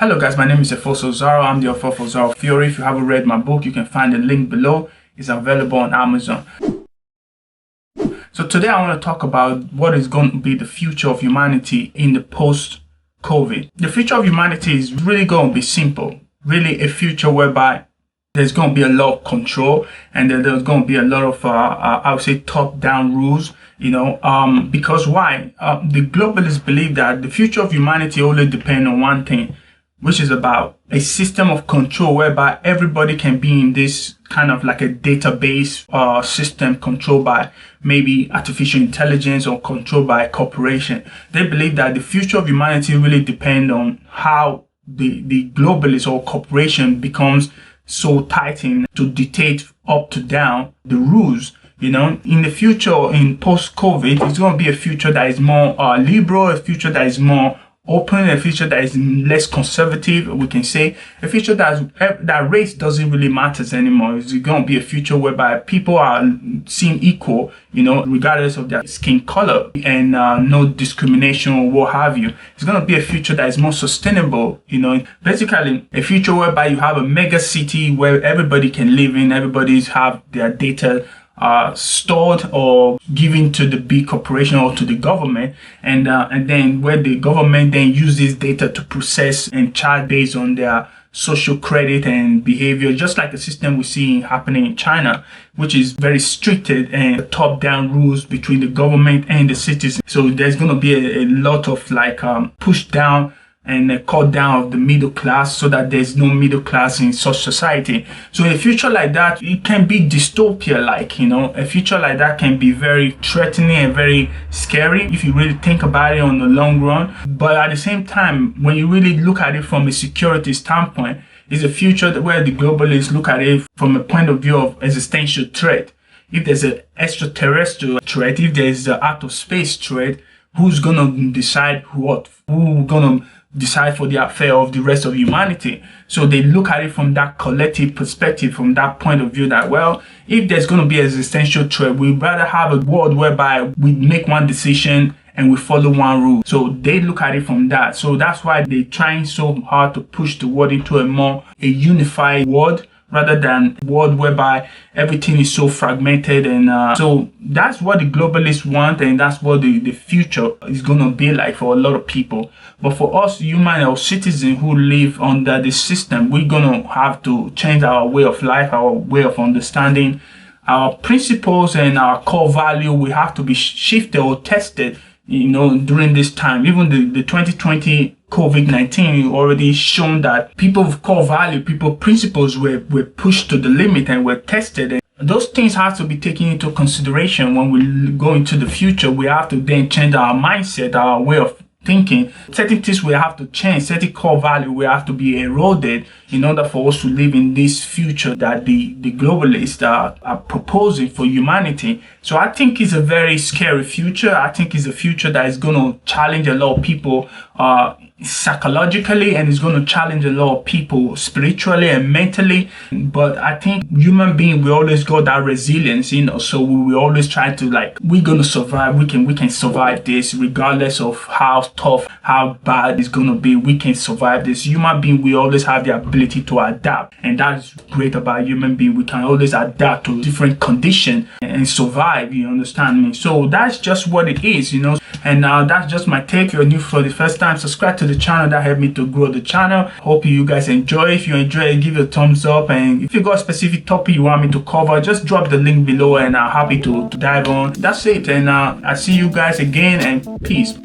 Hello guys, my name is Osaro. I'm the author of osarotheory. If you haven't read my book, you can find the link below. It's available on Amazon. So today I want to talk about what is going to be the future of humanity in the post-COVID. The future of humanity is really going to be simple. Really a future whereby there's going to be a lot of control and there's going to be a lot of, I would say, top-down rules, because why? The globalists believe that the future of humanity only depends on one thing, which is about a system of control whereby everybody can be in this kind of like a database system controlled by maybe artificial intelligence or controlled by a corporation. They believe that the future of humanity really depends on how the globalist or corporation becomes so tightened to dictate up to down the rules. In the future, in post-COVID, it's going to be a future that is more liberal, a future that is more open, a future that is less conservative, we can say, a future that race doesn't really matter anymore. It's going to be a future whereby people are seen equal, regardless of their skin color, and no discrimination or what have you. It's going to be a future that is more sustainable, basically a future whereby you have a mega city where everybody can live in, everybody's have their data stored or given to the big corporation or to the government, and then where the government then uses data to process and charge based on their social credit and behavior, just like the system we see happening in China, which is very restricted and top-down rules between the government and the citizens. So there's going to be a lot of push down and a cut down of the middle class, so that there's no middle class in such society. So a future like that, it can be dystopia-like, a future like that can be very threatening and very scary if you really think about it on the long run. But at the same time, when you really look at it from a security standpoint, it's a future where the globalists look at it from a point of view of existential threat. If there's an extraterrestrial threat, if there's an out of space threat, who's gonna decide who's gonna decide for the affair of the rest of humanity? So they look at it from that collective perspective, from that point of view that, well, if there's going to be an existential threat, we'd rather have a world whereby we make one decision and we follow one rule. So they look at it from that. So that's why they're trying so hard to push the world into a unified world, rather than a world whereby everything is so fragmented. And so that's what the globalists want, and that's what the future is going to be like for a lot of people. But for us human or citizens who live under this system, we're going to have to change our way of life, our way of understanding, our principles and our core value. We have to be shifted or tested, during this time. Even the 2020 COVID-19 already shown that people's core value, people's principles were pushed to the limit and were tested. And those things have to be taken into consideration when we go into the future. We have to then change our mindset, our way of thinking. Certain things we have to change, certain core value we have to be eroded in order for us to live in this future that the globalists are proposing for humanity. So I think it's a very scary future. I think it's a future that is going to challenge a lot of people psychologically, and it's going to challenge a lot of people spiritually and mentally. But I think human beings, we always got that resilience, so we always try to we're going to survive. We can survive this regardless of how tough, how bad it's going to be. We can survive this. Human being, we always have the ability to adapt, and that's great about human being. We can always adapt to different conditions and survive, you understand me? So that's just what it is, and that's just my take. If you're new for the first time, subscribe to the channel. That helped me to grow the channel. Hope you guys enjoy. If you enjoy it, give it a thumbs up, and if you got a specific topic you want me to cover, just drop the link below and I'm happy to dive on. That's it, and I see you guys again, and peace.